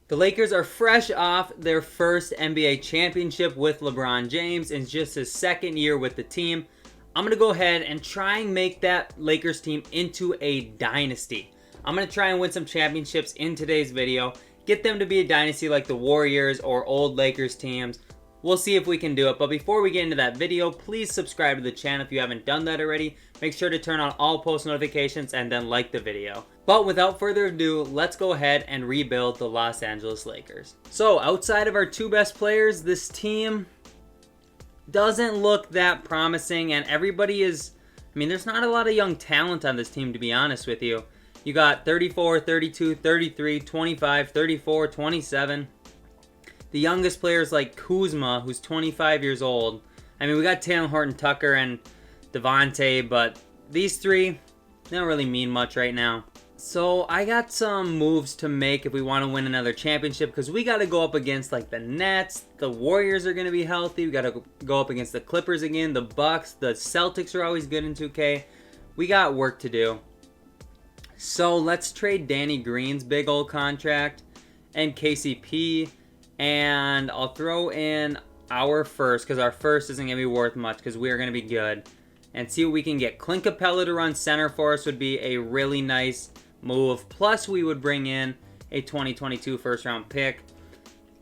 The Lakers are fresh off their first NBA championship with LeBron James in just his second year with the team. I'm going to go ahead and try and make that Lakers team into a dynasty. I'm going to try and win some championships in today's video. Get them to be a dynasty like the Warriors or old Lakers teams. We'll see if we can do it. But before we get into that video, please subscribe to the channel if you haven't done that already. Make sure to turn on all post notifications and then like the video. But without further ado, let's go ahead and rebuild the Los Angeles Lakers. So outside of our two best players, this team doesn't look that promising, and everybody is, there's not a lot of young talent on this team, to be honest with you. You got 34, 32, 33, 25, 34, 27. The youngest players like Kuzma, who's 25 years old. We got Taylor Horton-Tucker and Devontae, but these three, they don't really mean much right now. So I got some moves to make if we want to win another championship, because we got to go up against like the Nets. The Warriors are going to be healthy. We got to go up against the Clippers again, the Bucks. The Celtics are always good in 2K. We got work to do. So let's trade Danny Green's big old contract and KCP, and I'll throw in our first, because our first isn't going to be worth much because we are going to be good, and see what we can get. Clint Capella to run center for us would be a really nice move. Plus, we would bring in a 2022 first-round pick.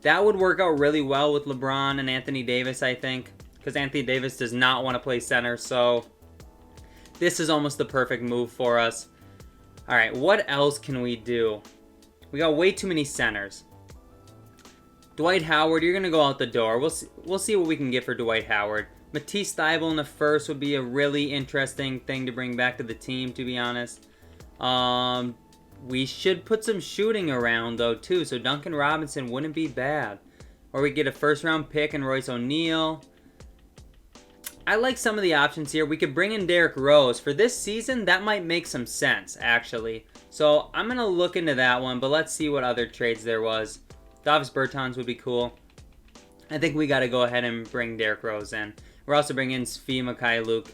That would work out really well with LeBron and Anthony Davis, I think, because Anthony Davis does not want to play center, so this is almost the perfect move for us. All right, what else can we do? We got way too many centers. Dwight Howard, you're going to go out the door. We'll see what we can get for Dwight Howard. Matisse Thybulle in the first would be a really interesting thing to bring back to the team, to be honest. We should put some shooting around, though, too, so Duncan Robinson wouldn't be bad. Or we get a first-round pick and Royce O'Neal. I like some of the options here. We could bring in Derrick Rose. For this season, that might make some sense, actually. So I'm going to look into that one, but let's see what other trades there was. Davis Bertans would be cool. I think we got to go ahead and bring Derrick Rose in. We're also bringing in Svi Mykhailiuk.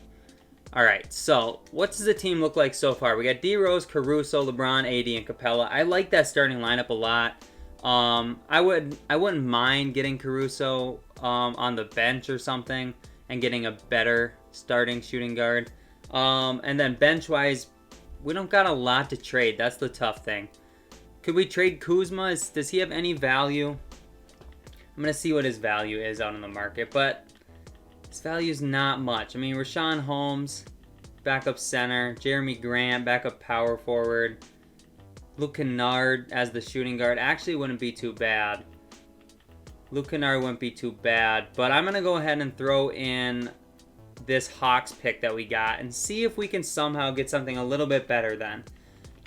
All right, so what does the team look like so far? We got D. Rose, Caruso, LeBron, AD, and Capella. I like that starting lineup a lot. I wouldn't mind getting Caruso on the bench or something and getting a better starting shooting guard. And then bench-wise, we don't got a lot to trade. That's the tough thing. Could we trade Kuzma? Does he have any value? I'm going to see what his value is out on the market, but his value is not much. Rashawn Holmes, backup center. Jeremy Grant, backup power forward. Luke Kennard as the shooting guard actually wouldn't be too bad. Luke Kennard wouldn't be too bad, but I'm going to go ahead and throw in this Hawks pick that we got and see if we can somehow get something a little bit better then.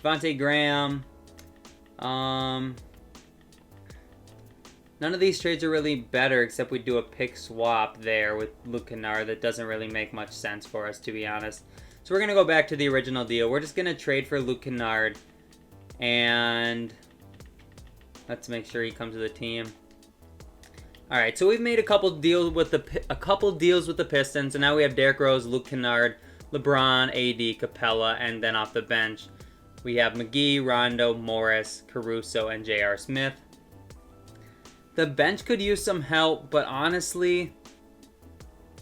Devontae Graham. None of these trades are really better except we do a pick swap there with Luke Kennard. That doesn't really make much sense for us, to be honest. So we're going to go back to the original deal. We're just going to trade for Luke Kennard, and let's make sure he comes to the team. All right, so we've made a couple deals with the Pistons, and now we have Derrick Rose, Luke Kennard, LeBron, AD, Capella, and then off the bench we have McGee, Rondo, Morris, Caruso, and J.R. Smith. The bench could use some help, but honestly,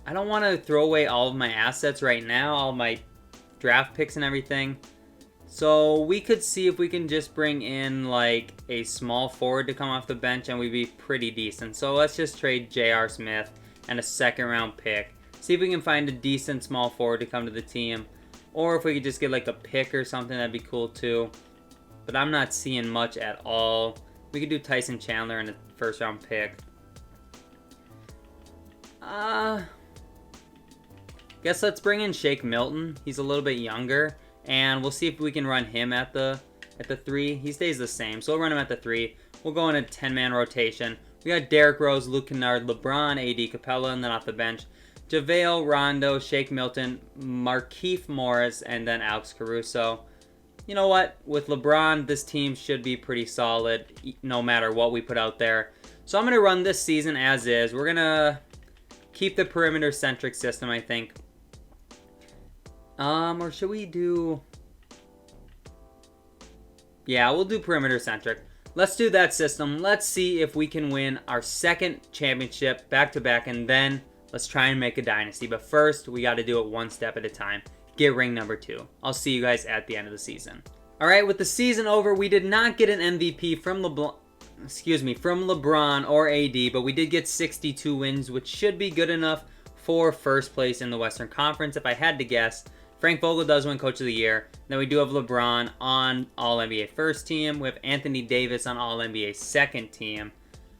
I don't want to throw away all of my assets right now, all my draft picks and everything. So we could see if we can just bring in like a small forward to come off the bench and we'd be pretty decent. So let's just trade J.R. Smith and a second round pick. See if we can find a decent small forward to come to the team. Or if we could just get like a pick or something, that'd be cool too. But I'm not seeing much at all. We could do Tyson Chandler and a first round pick. Guess let's bring in Shake Milton. He's a little bit younger. And we'll see if we can run him at the 3. He stays the same, so we'll run him at the 3. We'll go in a 10-man rotation. We got Derrick Rose, Luke Kennard, LeBron, AD, Capella, and then off the bench, JaVale, Rondo, Shake Milton, Markieff Morris, and then Alex Caruso. You know what? With LeBron, this team should be pretty solid no matter what we put out there. So I'm going to run this season as is. We're going to keep the perimeter-centric system, I think. Or should we do... Yeah, we'll do perimeter-centric. let's do that system. Let's see if we can win our second championship back-to-back, and then let's try and make a dynasty. But first, we got to do it one step at a time. Get ring number 2. I'll see you guys at the end of the season. All right, with the season over, we did not get an MVP from LeBron or AD, but we did get 62 wins, which should be good enough for first place in the Western Conference. If I had to guess, Frank Vogel does win Coach of the Year. Then we do have LeBron on All-NBA first team. We have Anthony Davis on All-NBA second team.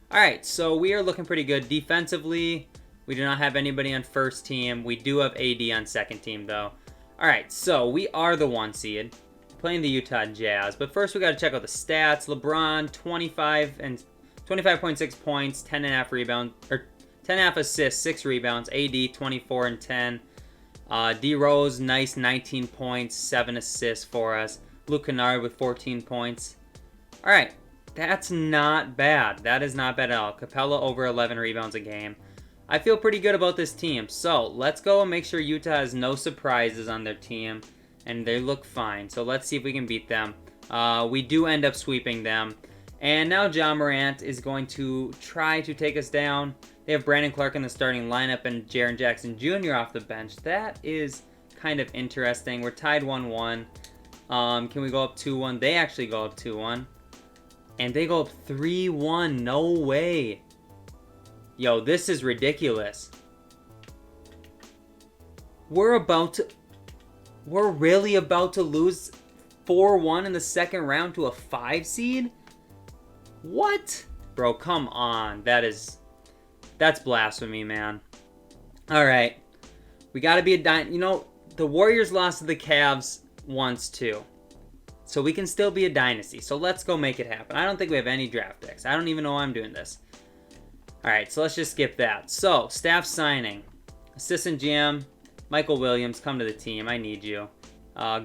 All right, so we are looking pretty good. Defensively, we do not have anybody on first team. We do have AD on second team, though. All right, so we are the 1 seed, playing the Utah Jazz. But first, we got to check out the stats. LeBron, 25.6 points, 10.5 rebounds, or 10.5 assists, 6 rebounds. AD, 24 and 10. D Rose, nice 19 points, 7 assists for us. Luke Kennard with 14 points. All right, that's not bad. That is not bad at all. Capella over 11 rebounds a game. I feel pretty good about this team. So let's go and make sure Utah has no surprises on their team, and they look fine. So let's see if we can beat them. We do end up sweeping them. And now Ja Morant is going to try to take us down. They have Brandon Clark in the starting lineup and Jaren Jackson Jr. off the bench. That is kind of interesting. We're tied 1-1. Can we go up 2-1? They actually go up 2-1. And they go up 3-1. No way. Yo, this is ridiculous. We're really about to lose 4-1 in the second round to a 5 seed? What? Bro, come on. That's blasphemy, man. All right. We got to be you know, the Warriors lost to the Cavs once, too. So we can still be a dynasty. So let's go make it happen. I don't think we have any draft picks. I don't even know why I'm doing this. All right, so let's just skip that. So, staff signing. Assistant GM, Michael Williams, come to the team. I need you.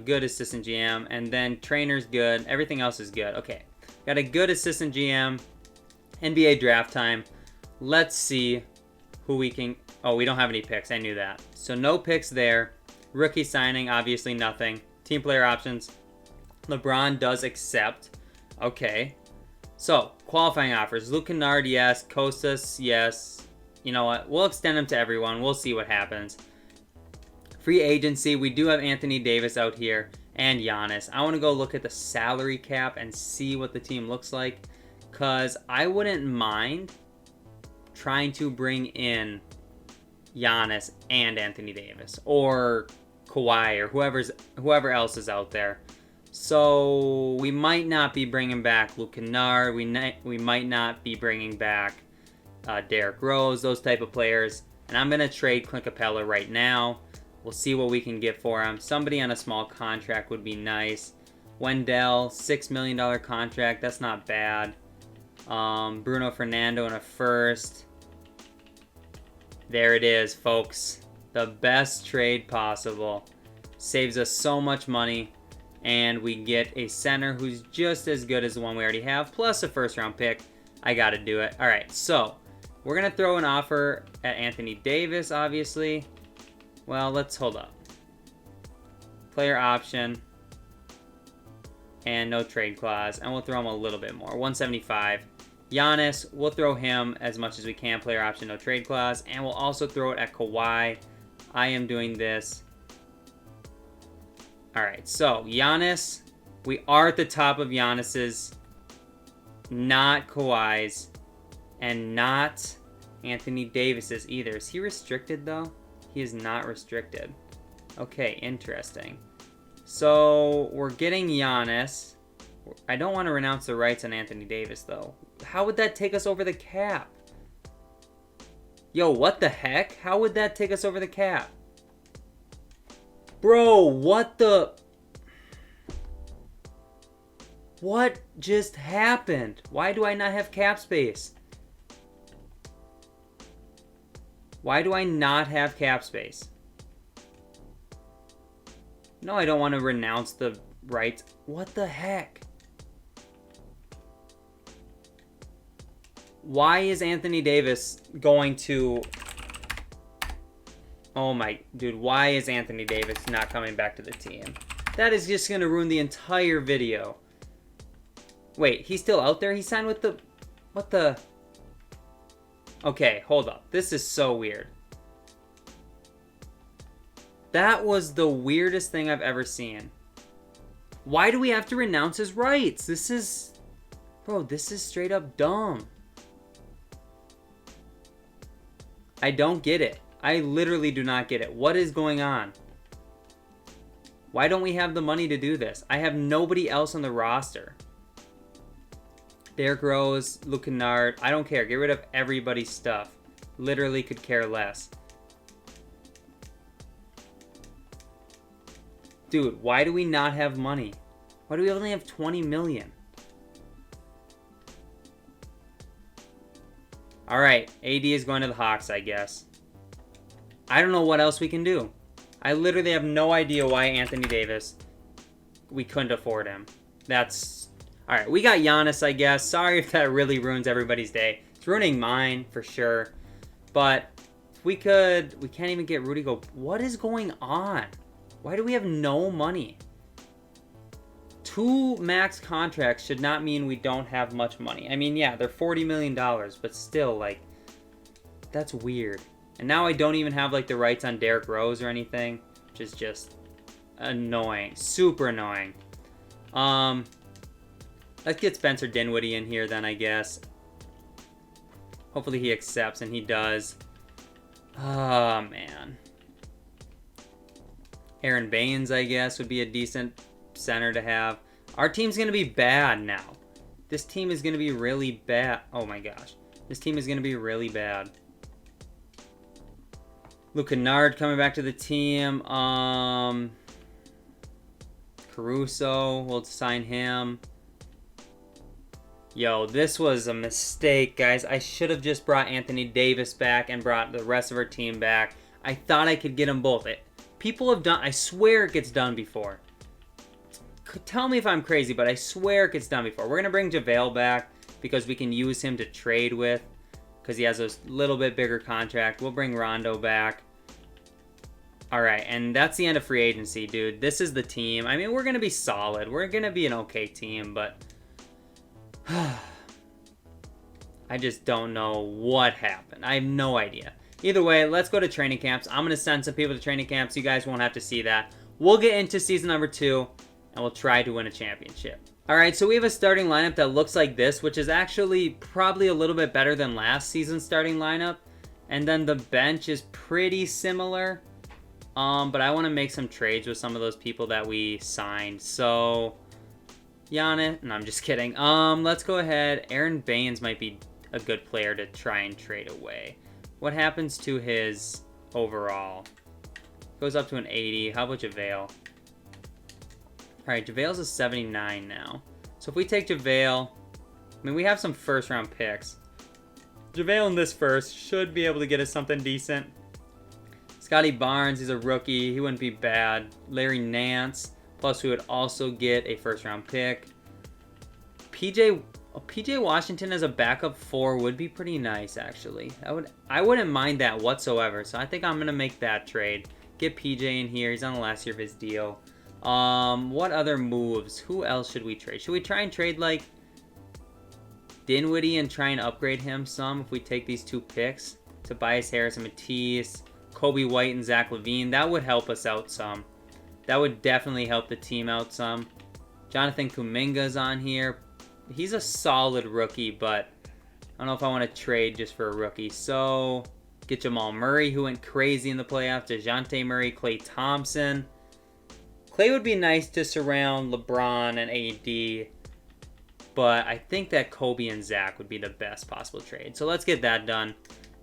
Good assistant GM. And then trainer's good. Everything else is good. Okay. Got a good assistant GM. NBA draft time. Let's see who we can... Oh, we don't have any picks. I knew that. So no picks there. Rookie signing, obviously nothing. Team player options. LeBron does accept. Okay. So, qualifying offers. Luke Kennard, yes. Kostas, yes. You know what? We'll extend them to everyone. We'll see what happens. Free agency. We do have Anthony Davis out here. And Giannis. I want to go look at the salary cap and see what the team looks like. Because I wouldn't mind trying to bring in Giannis and Anthony Davis. Or Kawhi or whoever else is out there. So we might not be bringing back Luke Kennard. We might not be bringing back Derrick Rose, those type of players. And I'm going to trade Clint Capella right now. We'll see what we can get for him. Somebody on a small contract would be nice. Wendell, $6 million contract. That's not bad. Bruno Fernando in a first. There it is, folks. The best trade possible. Saves us so much money. And we get a center who's just as good as the one we already have, plus a first-round pick. I got to do it. All right, so we're going to throw an offer at Anthony Davis, obviously. Well, let's hold up. Player option. And no trade clause. And we'll throw him a little bit more. 175. Giannis, we'll throw him as much as we can. Player option, no trade clause. And we'll also throw it at Kawhi. I am doing this. All right, so Giannis, we are at the top of Giannis's, not Kawhi's, and not Anthony Davis's either. Is he restricted, though? He is not restricted. Okay, interesting. So we're getting Giannis. I don't want to renounce the rights on Anthony Davis, though. How would that take us over the cap? Yo, what the heck? How would that take us over the cap? Bro, what the... What just happened? Why do I not have cap space? Why do I not have cap space? No, I don't want to renounce the rights. What the heck? Why is Anthony Davis going to... Oh my... Dude, why is Anthony Davis not coming back to the team? That is just going to ruin the entire video. Wait, he's still out there? He signed with the... What the... Okay, hold up. This is so weird. That was the weirdest thing I've ever seen. Why do we have to renounce his rights? This is... Bro, this is straight up dumb. I don't get it. I literally do not get it. What is going on? Why don't we have the money to do this? I have nobody else on the roster. Derrick Rose, Luke Kennard. I don't care. Get rid of everybody's stuff. Literally could care less. Dude, why do we not have money? Why do we only have 20 million? Alright, AD is going to the Hawks, I guess. I don't know what else we can do. I literally have no idea why Anthony Davis, we couldn't afford him. That's... Alright, we got Giannis, I guess. Sorry if that really ruins everybody's day. It's ruining mine, for sure. But, if we could... We can't even get Rudy Go... What is going on? Why do we have no money? 2 max contracts should not mean we don't have much money. I mean, yeah, they're $40 million, but still, like, that's weird. And now I don't even have, like, the rights on Derrick Rose or anything, which is just annoying. Super annoying. Let's get Spencer Dinwiddie in here then, I guess. Hopefully he accepts, and he does. Oh, man. Aaron Baines, I guess, would be a decent center to have. Our team's going to be bad now. This team is going to be really bad. Oh, my gosh. This team is going to be really bad. Luke Kennard coming back to the team. Caruso, we'll sign him. Yo, this was a mistake, guys. I should have just brought Anthony Davis back and brought the rest of our team back. I thought I could get them both. People have done... I swear it gets done before. Tell me if I'm crazy, but I swear it gets done before. We're going to bring JaVale back because we can use him to trade with because he has a little bit bigger contract. We'll bring Rondo back. All right, and that's the end of free agency, dude. This is the team. I mean, we're going to be solid. We're going to be an okay team, but... I just don't know what happened. I have no idea. Either way, let's go to training camps. I'm going to send some people to training camps. You guys won't have to see that. We'll get into season number 2, and we'll try to win a championship. All right, so we have a starting lineup that looks like this, which is actually probably a little bit better than last season's starting lineup. And then the bench is pretty similar. But I want to make some trades with some of those people that we signed. So, Giannis, no, I'm just kidding. Let's go ahead. Aaron Baines might be a good player to try and trade away. What happens to his overall? Goes up to an 80. How about JaVale? All right, JaVale's a 79 now. So if we take JaVale, I mean, we have some first-round picks. JaVale in this first should be able to get us something decent. Scotty Barnes, he's a rookie. He wouldn't be bad. Larry Nance. Plus, we would also get a first-round pick. PJ Washington as a backup 4 would be pretty nice, actually. I wouldn't mind that whatsoever. So I think I'm going to make that trade. Get PJ in here. He's on the last year of his deal. What other moves? Who else should we trade? Should we try and trade, like, Dinwiddie and try and upgrade him some if we take these 2 picks? Tobias Harris and Matisse. Kobe White and Zach LaVine. That would help us out some. That would definitely help the team out some. Jonathan Kuminga's on here. He's a solid rookie, but I don't know if I want to trade just for a rookie. So, get Jamal Murray, who went crazy in the playoffs. DeJounte Murray, Klay Thompson. Klay would be nice to surround LeBron and AD, but I think that Kobe and Zach would be the best possible trade. So, let's get that done.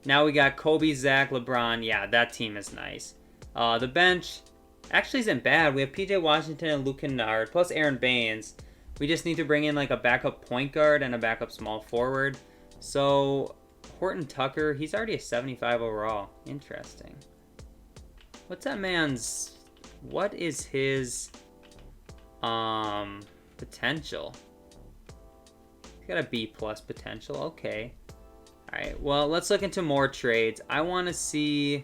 Now we got Kobe, Zach, LeBron. Yeah, that team is nice. The bench actually isn't bad. We have PJ Washington and Luke Kennard, plus Aaron Baines. We just need to bring in like a backup point guard and a backup small forward. So, Horton Tucker, he's already a 75 overall. Interesting. What's that man's... What is his potential? He's got a B+ potential. Okay. Alright, well, let's look into more trades. I want to see...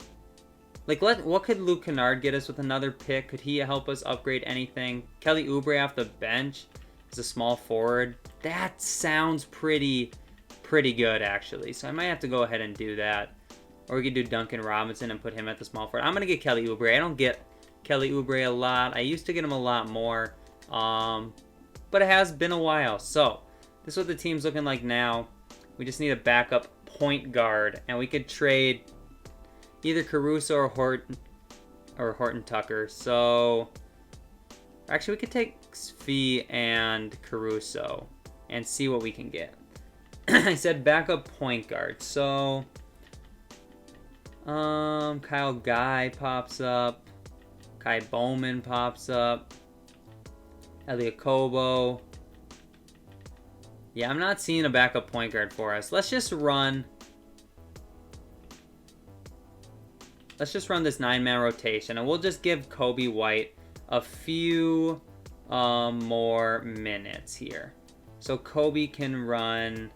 Like, what could Luke Kennard get us with another pick? Could he help us upgrade anything? Kelly Oubre off the bench. as a small forward. That sounds pretty good, actually. So I might have to go ahead and do that. Or we could do Duncan Robinson and put him at the small forward. I'm going to get Kelly Oubre. I don't get Kelly Oubre a lot. I used to get him a lot more. But it has been a while. So this is what the team's looking like now. We just need a backup point guard. And we could trade either Caruso or Horton Tucker. So actually, we could take Svi and Caruso and see what we can get. I said backup point guard. So Kyle Guy pops up. Kai Bowman pops up. Elliot Kobo. Yeah, I'm not seeing a backup point guard for us. Let's just run this 9-man rotation, and we'll just give Kobe White a few more minutes here. So Kobe can run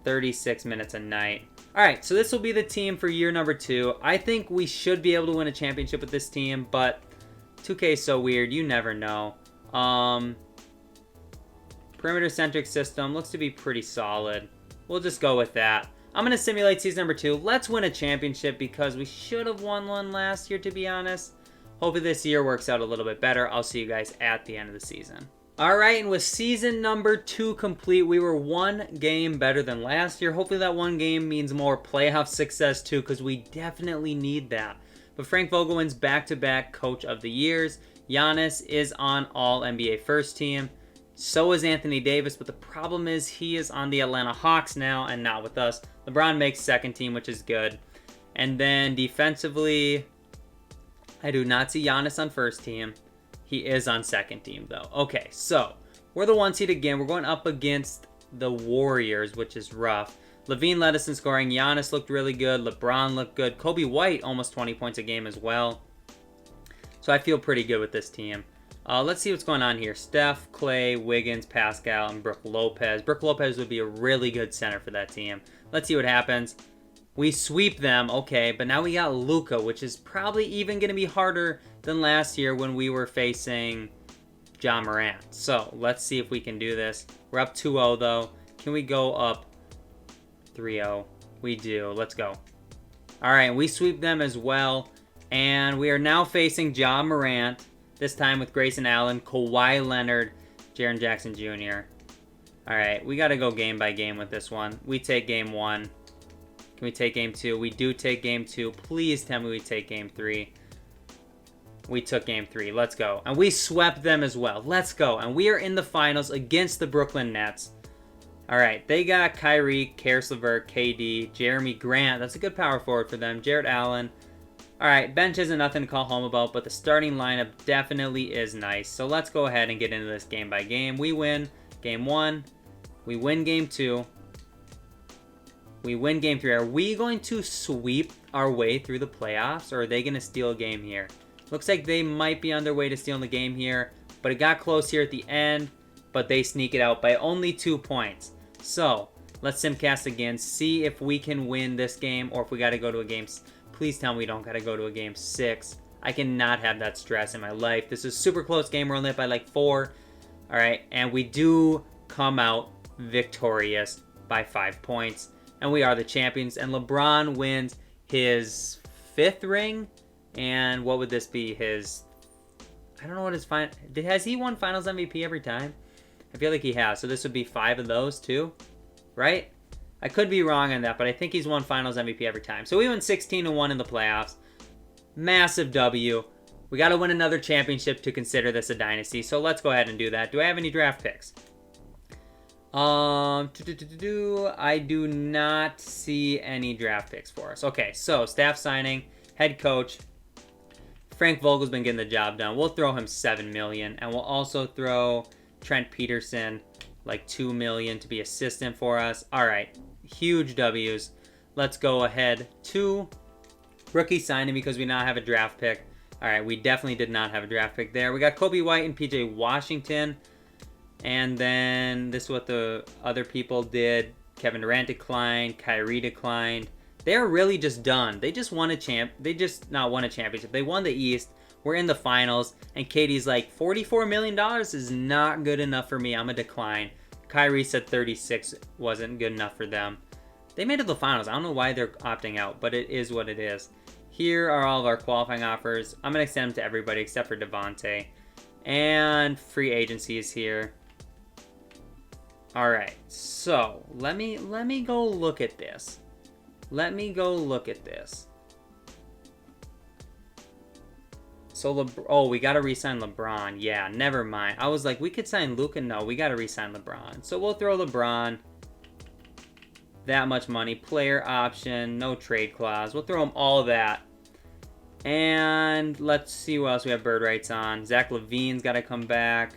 36 minutes a night. All right, so this will be the team for year number 2. I think we should be able to win a championship with this team, but 2K is so weird. You never know. Perimeter-centric system looks to be pretty solid. We'll just go with that. I'm going to simulate season number 2. Let's win a championship because we should have won one last year, to be honest. Hopefully this year works out a little bit better. I'll see you guys at the end of the season. All right, and with season number 2 complete, we were 1 game better than last year. Hopefully that 1 game means more playoff success too, because we definitely need that. But Frank Vogel wins back-to-back Coach of the Years. Giannis is on All-NBA First Team. So is Anthony Davis, but the problem is he is on the Atlanta Hawks now and not with us. LeBron makes second team, which is good. And then defensively, I do not see Giannis on first team. He is on second team, though. Okay, so we're the 1 seed again. We're going up against the Warriors, which is rough. Levine led us in scoring. Giannis looked really good. LeBron looked good. Kobe White, almost 20 points a game as well. So I feel pretty good with this team. Let's see what's going on here. Steph, Clay, Wiggins, Pascal, and Brook Lopez. Brook Lopez would be a really good center for that team. Let's see what happens. We sweep them, okay, but now we got Luka, which is probably even going to be harder than last year when we were facing Ja Morant. So let's see if we can do this. We're up 2-0, though. Can we go up 3-0? We do. Let's go. All right, we sweep them as well. And we are now facing Ja Morant, this time with Grayson Allen, Kawhi Leonard, Jaren Jackson Jr. All right, we got to go game by game with this one. We take game 1. Can we take game 2? We do take game 2. Please tell me we take game 3. We took game 3. Let's go. And we swept them as well. Let's go. And we are in the finals against the Brooklyn Nets. All right, they got Kyrie, Karis LeVert, KD, Jeremy Grant. That's a good power forward for them. Jarrett Allen. All right, bench isn't nothing to call home about, but the starting lineup definitely is nice. So let's go ahead and get into this game by game. We win game 1. We win game 2. We win game 3. Are we going to sweep our way through the playoffs, or are they going to steal a game here? Looks like they might be on their way to stealing the game here, but it got close here at the end, but they sneak it out by only 2 points. So let's simcast again, see if we can win this game, or if we got to go to a game. Please tell me we don't got to go to a game 6. I cannot have that stress in my life. This is a super close game. We're only up by like 4. All right, and we do come out victorious by 5 points. And we are the champions. And LeBron wins his 5th ring. And what would this be? His... I don't know what his... Has he won Finals MVP every time? I feel like he has. So this would be 5 of those too. Right? I could be wrong on that, but I think he's won Finals MVP every time. So we went 16-1 in the playoffs. Massive W. We got to win another championship to consider this a dynasty. So let's go ahead and do that. Do I have any draft picks? I do not see any draft picks for us. Okay, so staff signing, head coach. Frank Vogel's been getting the job done. We'll throw him $7 million, and we'll also throw Trent Peterson like $2 million to be assistant for us. All right, huge W's. Let's go ahead to rookie signing because we now have a draft pick. All right, we definitely did not have a draft pick there. We got Kobe White and PJ Washington. And then this is what the other people did. Kevin Durant declined. Kyrie declined. They're really just done. They just won a They just not won a championship. They won the East. We're in the finals, and Katie's like, $44 million is not good enough for me. I'm a decline. Kyrie said 36 wasn't good enough for them. They made it to the finals. I don't know why they're opting out, but it is what it is. Here are all of our qualifying offers. I'm going to extend them to everybody except for Devontae. And free agency is here. All right, so let me go look at this. Let me go look at this. So, oh, we got to re-sign LeBron. Yeah, never mind. I was like, we could sign Luka. No, we got to re-sign LeBron. So we'll throw LeBron that much money. Player option, no trade clause. We'll throw him all of that. And let's see what else we have bird rights on. Zach LaVine's got to come back.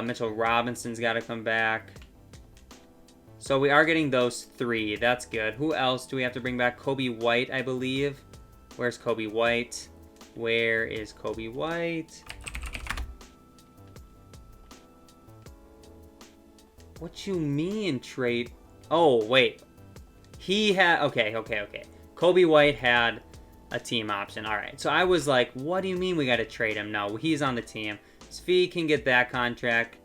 Mitchell Robinson's got to come back. So we are getting those 3. That's good. Who else do we have to bring back? Kobe White, I believe. Where's Kobe White? Where is Kobe White? What you mean trade? Oh, wait. He had... Okay. Kobe White had a team option. All right. So I was like, what do you mean we got to trade him? No, he's on the team. Svi can get that contract.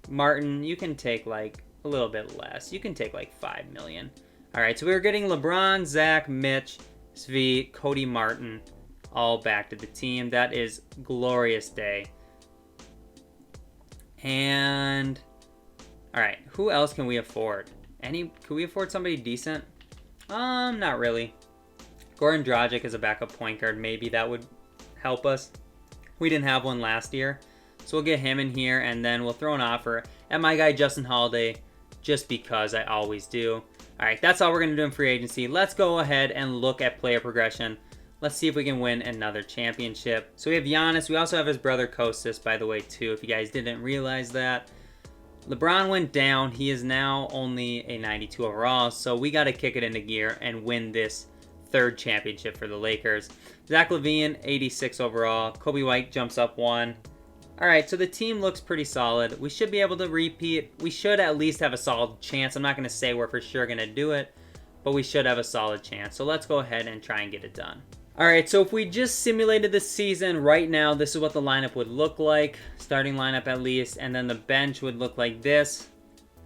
Martin, you can take like a little bit less. You can take like $5 million. All right. So we're getting LeBron, Zach, Mitch, Svi, Cody Martin, all back to the team. That is glorious day. And all right, who else can we afford? Can we afford somebody decent? Not really. Goran Dragic is a backup point guard. Maybe that would help us. We didn't have one last year, so we'll get him in here, and then we'll throw an offer at my guy Justin Holiday, just because I always do. All right, that's all we're going to do in free agency. Let's go ahead and look at player progression. Let's see if we can win another championship. So we have Giannis. We also have his brother Kostas, by the way, too, if you guys didn't realize that. LeBron went down. He is now only a 92 overall, so we got to kick it into gear and win this 3rd championship for the Lakers. Zach LaVine, 86 overall. Kobe White jumps up 1. All right, so the team looks pretty solid. We should be able to repeat. We should at least have a solid chance. I'm not going to say we're for sure going to do it, but we should have a solid chance. So let's go ahead and try and get it done. All right, so if we just simulated the season right now, this is what the lineup would look like. Starting lineup at least, and then the bench would look like this.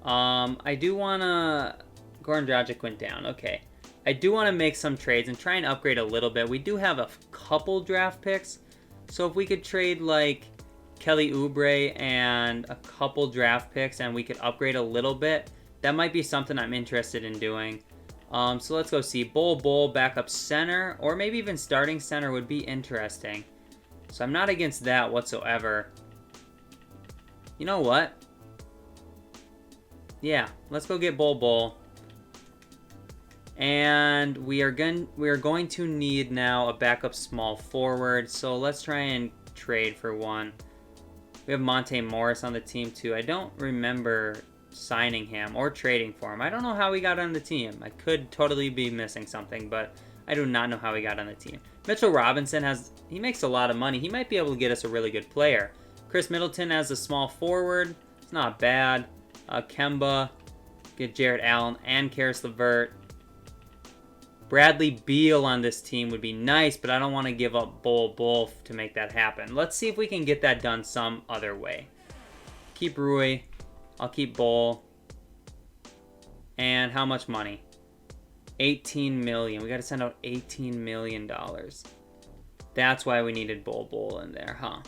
I do want to... Goran Dragic went down. Okay. I do want to make some trades and try and upgrade a little bit. We do have a couple draft picks. So if we could trade like Kelly Oubre and a couple draft picks and we could upgrade a little bit, that might be something I'm interested in doing. So let's go see. Bol backup center, or maybe even starting center would be interesting. So I'm not against that whatsoever. You know what? Yeah, let's go get Bol. And we are going to need now a backup small forward. So let's try and trade for one. We have Monte Morris on the team too. I don't remember signing him or trading for him. I don't know how he got on the team. I could totally be missing something, but I do not know how he got on the team. Mitchell Robinson he makes a lot of money. He might be able to get us a really good player. Chris Middleton as a small forward. It's not bad. Kemba, get Jarrett Allen and Karis LeVert. Bradley Beal on this team would be nice, but I don't want to give up Bol to make that happen. Let's see if we can get that done some other way. Keep Rui. I'll keep Bol. And how much money? $18 million. We got to send out $18 million. That's why we needed Bol in there, huh?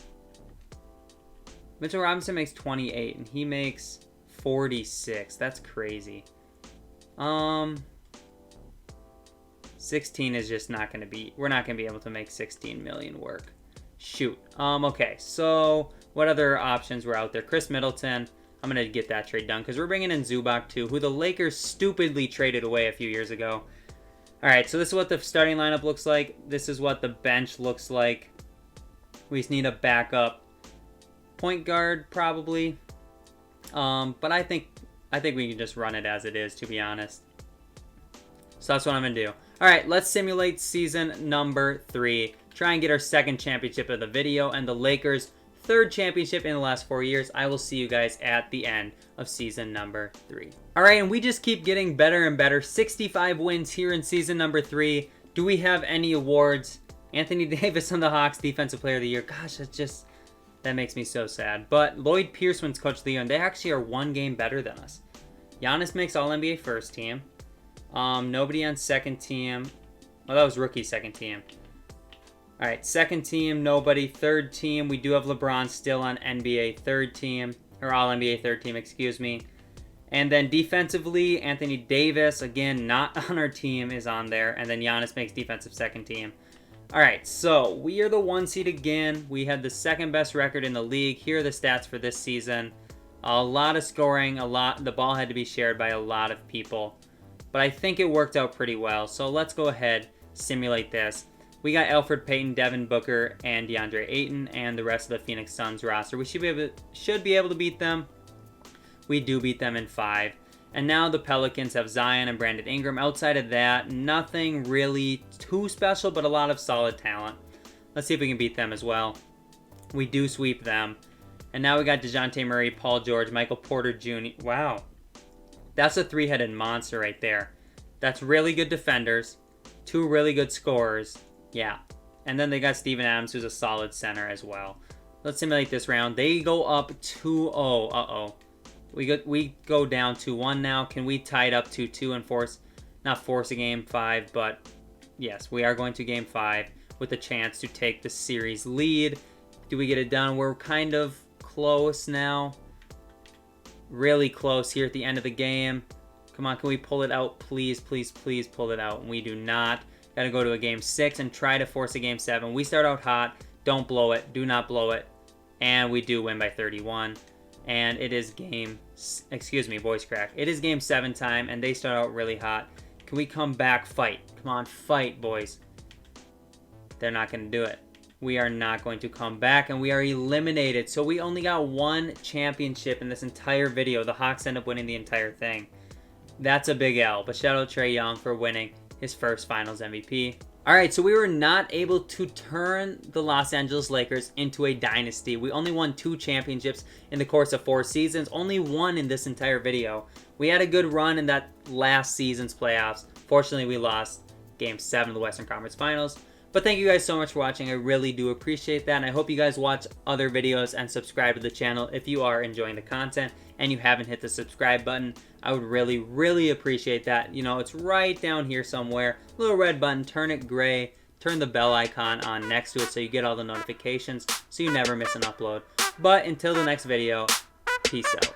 Mitchell Robinson makes 28, and he makes 46. That's crazy. 16 is just not going to be... We're not going to be able to make 16 million work. Shoot. Okay, so what other options were out there? Chris Middleton. I'm going to get that trade done because we're bringing in Zubac too, who the Lakers stupidly traded away a few years ago. All right, so this is what the starting lineup looks like. This is what the bench looks like. We just need a backup point guard probably. But I think we can just run it as it is, to be honest. So that's what I'm going to do. All right, let's simulate season number 3. Try and get our 2nd championship of the video and the Lakers' 3rd championship in the last 4 years. I will see you guys at the end of season number 3. All right, and we just keep getting better and better. 65 wins here in season number 3. Do we have any awards Anthony Davis on the Hawks, Defensive Player of the Year. Gosh, that makes me so sad. But Lloyd Pierce wins Coach of the Year, and they actually are one game better than us. Giannis makes All-NBA first team. Nobody on second team. Well, that was rookie second team. All right, second team, nobody. Third team, we do have LeBron still on NBA third team, or All-NBA third team, excuse me. And then defensively, Anthony Davis, again, not on our team, is on there. And then Giannis makes defensive second team. All right, so we are the 1 seed again. We had the second best record in the league. Here are the stats for this season. A lot of scoring, the ball had to be shared by a lot of people. But I think it worked out pretty well. So let's go ahead, simulate this. We got Elfrid Payton, Devin Booker, and DeAndre Ayton, and the rest of the Phoenix Suns roster. We should be able to beat them. We do beat them in 5. And now the Pelicans have Zion and Brandon Ingram. Outside of that, nothing really too special, but a lot of solid talent. Let's see if we can beat them as well. We do sweep them. And now we got DeJounte Murray, Paul George, Michael Porter Jr. Wow. That's a 3-headed monster right there. That's really good defenders. 2 really good scorers. Yeah. And then they got Steven Adams, who's a solid center as well. Let's simulate this round. They go up 2-0. Uh-oh. We go down 2-1 now. Can we tie it up 2-2 and not force a game 5, but yes, we are going to game 5 with a chance to take the series lead. Do we get it done? We're kind of close now. Really close here at the end of the game. Come on, can we pull it out? Please, please, please pull it out. And we do not. Got to go to a game 6 and try to force a game 7. We start out hot. Don't blow it. Do not blow it. And we do win by 31. And it is voice crack. It is game 7 time, and they start out really hot. Can we come back? Fight. Come on, fight, boys. They're not going to do it. We are not going to come back, and we are eliminated. So we only got 1 championship in this entire video. The Hawks end up winning the entire thing. That's a big L, but shout out Trae Young for winning his first Finals MVP. All right, so we were not able to turn the Los Angeles Lakers into a dynasty. We only won 2 championships in the course of 4 seasons, only 1 in this entire video. We had a good run in that last season's playoffs. Fortunately, we lost Game 7 of the Western Conference Finals. But thank you guys so much for watching. I really do appreciate that, and I hope you guys watch other videos and subscribe to the channel if you are enjoying the content and you haven't hit the subscribe button. I would really, really appreciate that. You know, it's right down here somewhere. Little red button, turn it gray, turn the bell icon on next to it so you get all the notifications so you never miss an upload. But until the next video, peace out.